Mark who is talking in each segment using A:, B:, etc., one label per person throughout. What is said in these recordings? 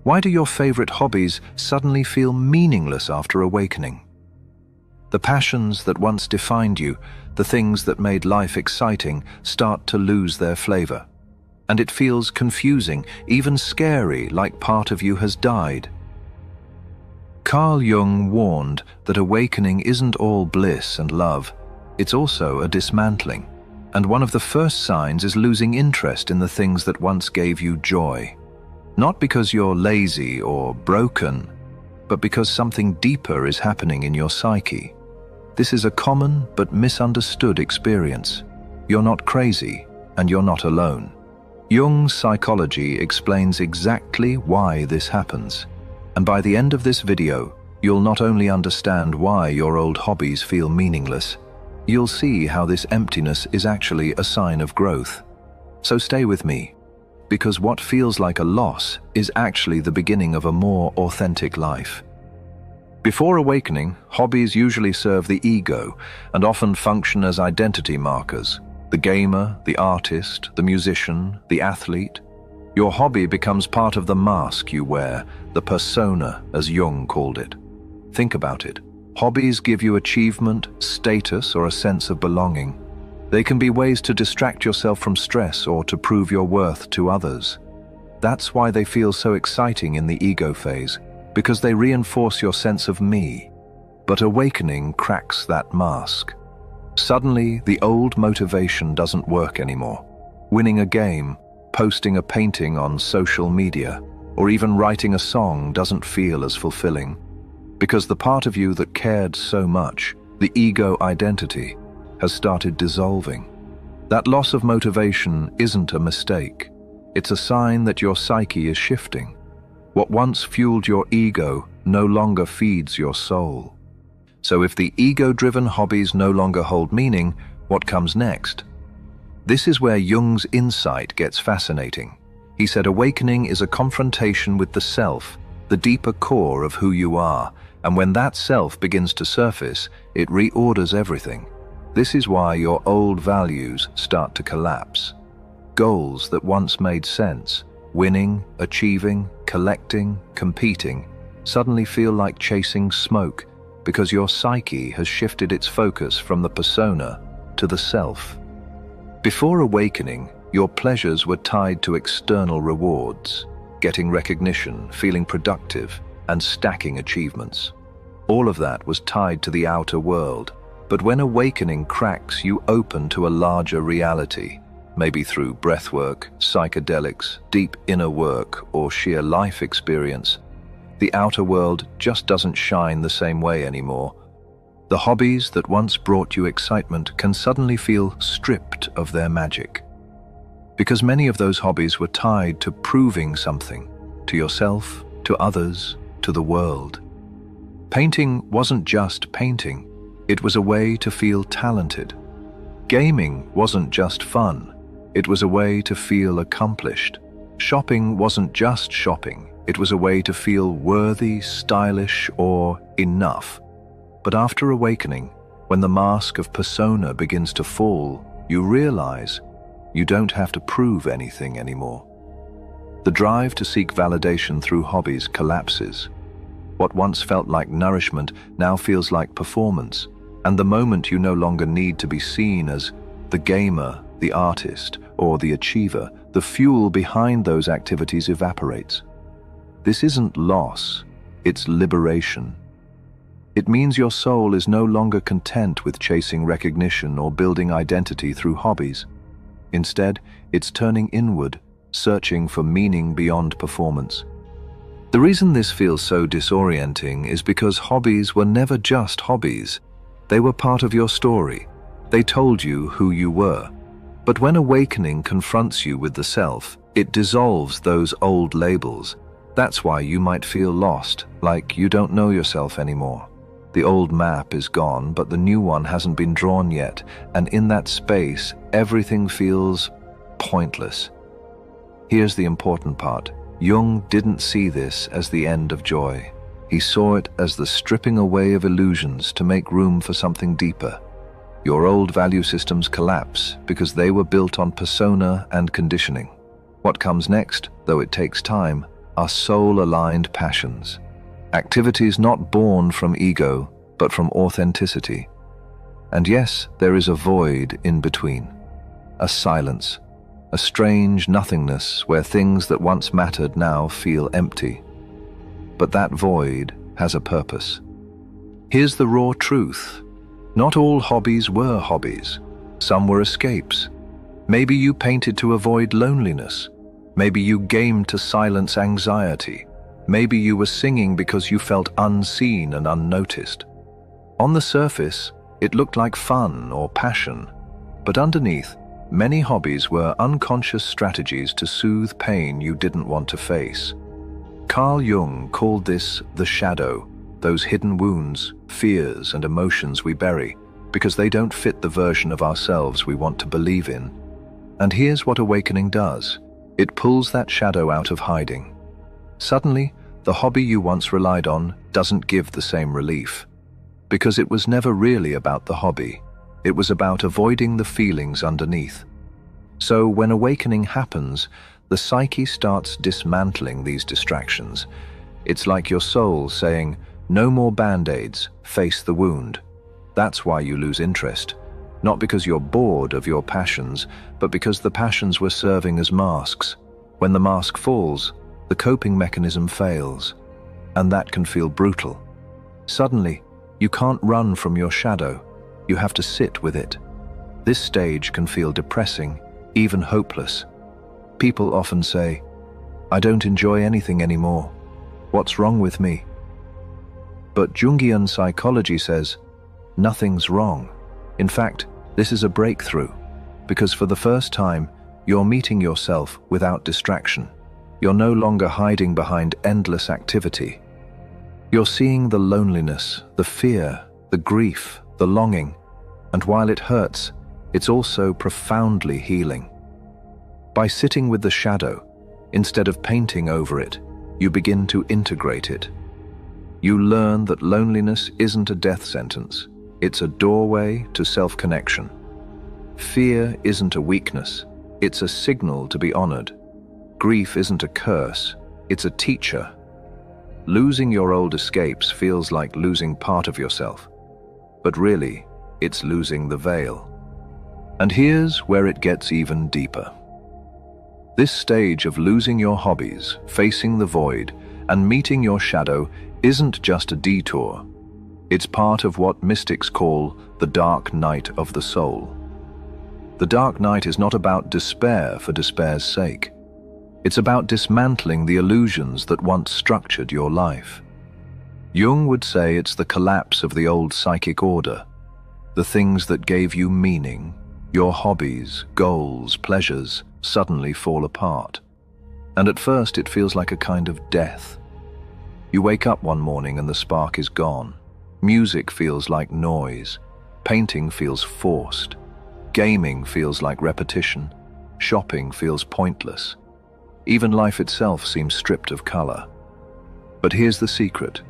A: Why do your favorite hobbies suddenly feel meaningless after awakening? The passions that once defined you, the things that made life exciting, start to lose their flavor. And it feels confusing, even scary, like part of you has died. Carl Jung warned that awakening isn't all bliss and love, it's also a dismantling. And one of the first signs is losing interest in the things that once gave you joy. Not because you're lazy or broken, but because something deeper is happening in your psyche. This is a common but misunderstood experience. You're not crazy, and you're not alone. Jung's psychology explains exactly why this happens. And by the end of this video, you'll not only understand why your old hobbies feel meaningless, you'll see how this emptiness is actually a sign of growth. So stay with me, because what feels like a loss is actually the beginning of a more authentic life. Before awakening, hobbies usually serve the ego and often function as identity markers. The gamer, the artist, the musician, the athlete. Your hobby becomes part of the mask you wear, the persona, as Jung called it. Think about it. Hobbies give you achievement, status, or a sense of belonging. They can be ways to distract yourself from stress or to prove your worth to others. That's why they feel so exciting in the ego phase, because they reinforce your sense of me. But awakening cracks that mask. Suddenly, the old motivation doesn't work anymore. Winning a game, posting a painting on social media, or even writing a song doesn't feel as fulfilling. Because the part of you that cared so much, the ego identity, has started dissolving. That loss of motivation isn't a mistake. It's a sign that your psyche is shifting. What once fueled your ego no longer feeds your soul. So if the ego-driven hobbies no longer hold meaning, what comes next? This is where Jung's insight gets fascinating. He said awakening is a confrontation with the self, the deeper core of who you are, and when that self begins to surface, it reorders everything. This is why your old values start to collapse. Goals that once made sense, winning, achieving, collecting, competing, suddenly feel like chasing smoke because your psyche has shifted its focus from the persona to the self. Before awakening, your pleasures were tied to external rewards, getting recognition, feeling productive, and stacking achievements. All of that was tied to the outer world, but when awakening cracks, you open to a larger reality, maybe through breathwork, psychedelics, deep inner work, or sheer life experience. The outer world just doesn't shine the same way anymore. The hobbies that once brought you excitement can suddenly feel stripped of their magic. Because many of those hobbies were tied to proving something, to yourself, to others, to the world. Painting wasn't just painting, it was a way to feel talented. Gaming wasn't just fun, it was a way to feel accomplished. Shopping wasn't just shopping, it was a way to feel worthy, stylish, or enough. But after awakening, when the mask of persona begins to fall, you realize you don't have to prove anything anymore. The drive to seek validation through hobbies collapses. What once felt like nourishment now feels like performance, and the moment you no longer need to be seen as the gamer, the artist, or the achiever, the fuel behind those activities evaporates. This isn't loss, it's liberation. It means your soul is no longer content with chasing recognition or building identity through hobbies. Instead, it's turning inward, searching for meaning beyond performance. The reason this feels so disorienting is because hobbies were never just hobbies. They were part of your story. They told you who you were. But when awakening confronts you with the self, it dissolves those old labels. That's why you might feel lost, like you don't know yourself anymore. The old map is gone, but the new one hasn't been drawn yet, and in that space, everything feels pointless. Here's the important part. Jung didn't see this as the end of joy. He saw it as the stripping away of illusions to make room for something deeper. Your old value systems collapse because they were built on persona and conditioning. What comes next, though it takes time, are soul-aligned passions, activities not born from ego, but from authenticity. And yes, there is a void in between, a silence, a strange nothingness where things that once mattered now feel empty. But that void has a purpose. Here's the raw truth. Not all hobbies were hobbies. Some were escapes. Maybe you painted to avoid loneliness. Maybe you gamed to silence anxiety. Maybe you were singing because you felt unseen and unnoticed. On the surface, it looked like fun or passion, but underneath, many hobbies were unconscious strategies to soothe pain you didn't want to face. Carl Jung called this the shadow, those hidden wounds, fears, and emotions we bury because they don't fit the version of ourselves we want to believe in. And here's what awakening does. It pulls that shadow out of hiding. Suddenly, the hobby you once relied on doesn't give the same relief. Because it was never really about the hobby. It was about avoiding the feelings underneath. So when awakening happens, the psyche starts dismantling these distractions. It's like your soul saying, "No more band-aids, face the wound." That's why you lose interest. Not because you're bored of your passions, but because the passions were serving as masks. When the mask falls, the coping mechanism fails. And that can feel brutal. Suddenly, you can't run from your shadow. You have to sit with it. This stage can feel depressing, even hopeless. People often say, "I don't enjoy anything anymore. What's wrong with me?" But Jungian psychology says, nothing's wrong. In fact, this is a breakthrough, because for the first time, you're meeting yourself without distraction. You're no longer hiding behind endless activity. You're seeing the loneliness, the fear, the grief, the longing, and while it hurts, it's also profoundly healing. By sitting with the shadow, instead of painting over it, you begin to integrate it. You learn that loneliness isn't a death sentence. It's a doorway to self-connection. Fear isn't a weakness. It's a signal to be honored. Grief isn't a curse. It's a teacher. Losing your old escapes feels like losing part of yourself. But really, it's losing the veil. And here's where it gets even deeper. This stage of losing your hobbies, facing the void, and meeting your shadow isn't just a detour. It's part of what mystics call the dark night of the soul. The dark night is not about despair for despair's sake. It's about dismantling the illusions that once structured your life. Jung would say it's the collapse of the old psychic order. The things that gave you meaning, your hobbies, goals, pleasures, suddenly fall apart. And at first it feels like a kind of death. You wake up one morning and the spark is gone. Music feels like noise. Painting feels forced. Gaming feels like repetition. Shopping feels pointless. Even life itself seems stripped of color. But here's the secret.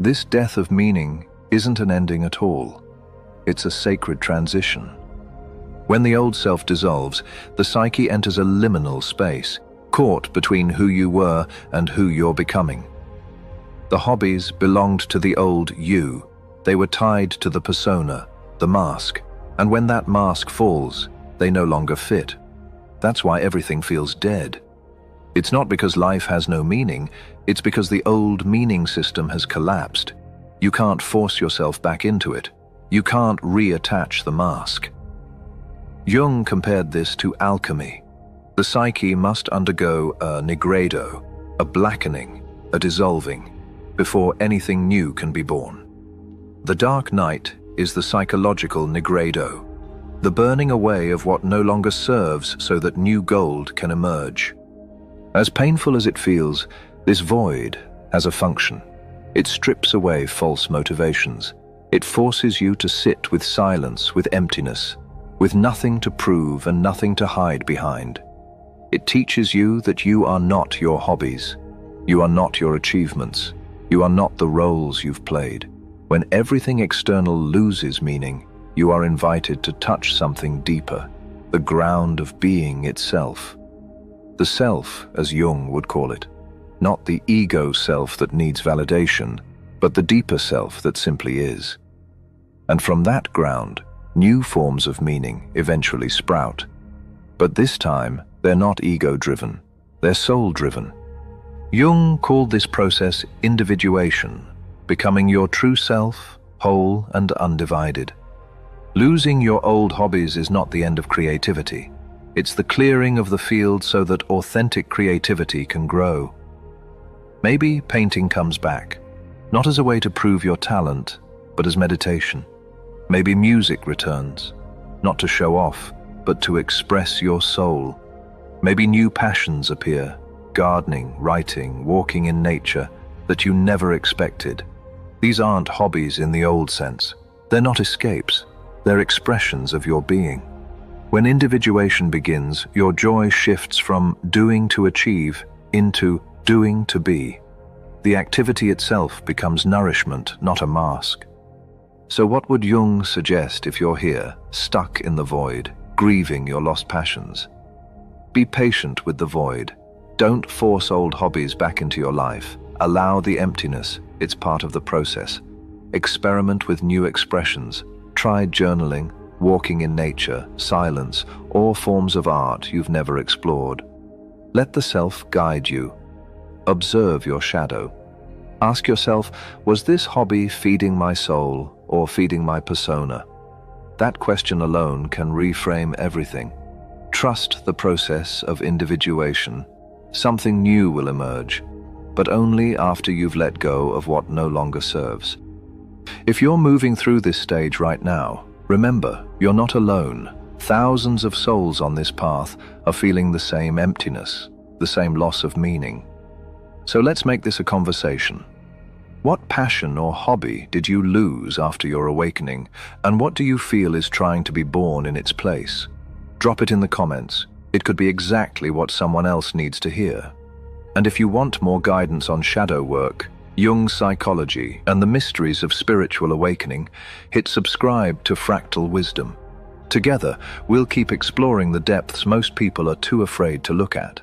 A: This death of meaning isn't an ending at all. It's a sacred transition. When the old self dissolves, the psyche enters a liminal space, caught between who you were and who you're becoming. The hobbies belonged to the old you. They were tied to the persona, the mask. And when that mask falls, they no longer fit. That's why everything feels dead. It's not because life has no meaning, it's because the old meaning system has collapsed. You can't force yourself back into it. You can't reattach the mask. Jung compared this to alchemy. The psyche must undergo a nigredo, a blackening, a dissolving, before anything new can be born. The dark night is the psychological nigredo, the burning away of what no longer serves so that new gold can emerge. As painful as it feels, this void has a function. It strips away false motivations. It forces you to sit with silence, with emptiness, with nothing to prove and nothing to hide behind. It teaches you that you are not your hobbies. You are not your achievements. You are not the roles you've played. When everything external loses meaning, you are invited to touch something deeper, the ground of being itself. The self, as Jung would call it. Not the ego self that needs validation, but the deeper self that simply is. And from that ground, new forms of meaning eventually sprout. But this time, they're not ego-driven, they're soul-driven. Jung called this process individuation, becoming your true self, whole and undivided. Losing your old hobbies is not the end of creativity. It's the clearing of the field so that authentic creativity can grow. Maybe painting comes back, not as a way to prove your talent, but as meditation. Maybe music returns, not to show off, but to express your soul. Maybe new passions appear, gardening, writing, walking in nature, that you never expected. These aren't hobbies in the old sense. They're not escapes. They're expressions of your being. When individuation begins, your joy shifts from doing to achieve into doing to be. The activity itself becomes nourishment, not a mask. So what would Jung suggest if you're here, stuck in the void, grieving your lost passions? Be patient with the void. Don't force old hobbies back into your life. Allow the emptiness. It's part of the process. Experiment with new expressions. Try journaling, walking in nature, silence, or forms of art you've never explored. Let the self guide you. Observe your shadow. Ask yourself, was this hobby feeding my soul or feeding my persona? That question alone can reframe everything. Trust the process of individuation. Something new will emerge, but only after you've let go of what no longer serves. If you're moving through this stage right now, remember, you're not alone. Thousands of souls on this path are feeling the same emptiness, the same loss of meaning. So let's make this a conversation. What passion or hobby did you lose after your awakening, and what do you feel is trying to be born in its place? Drop it in the comments. It could be exactly what someone else needs to hear. And if you want more guidance on shadow work, Jung's psychology, and the mysteries of spiritual awakening, hit subscribe to Fractal Wisdom. Together, we'll keep exploring the depths most people are too afraid to look at.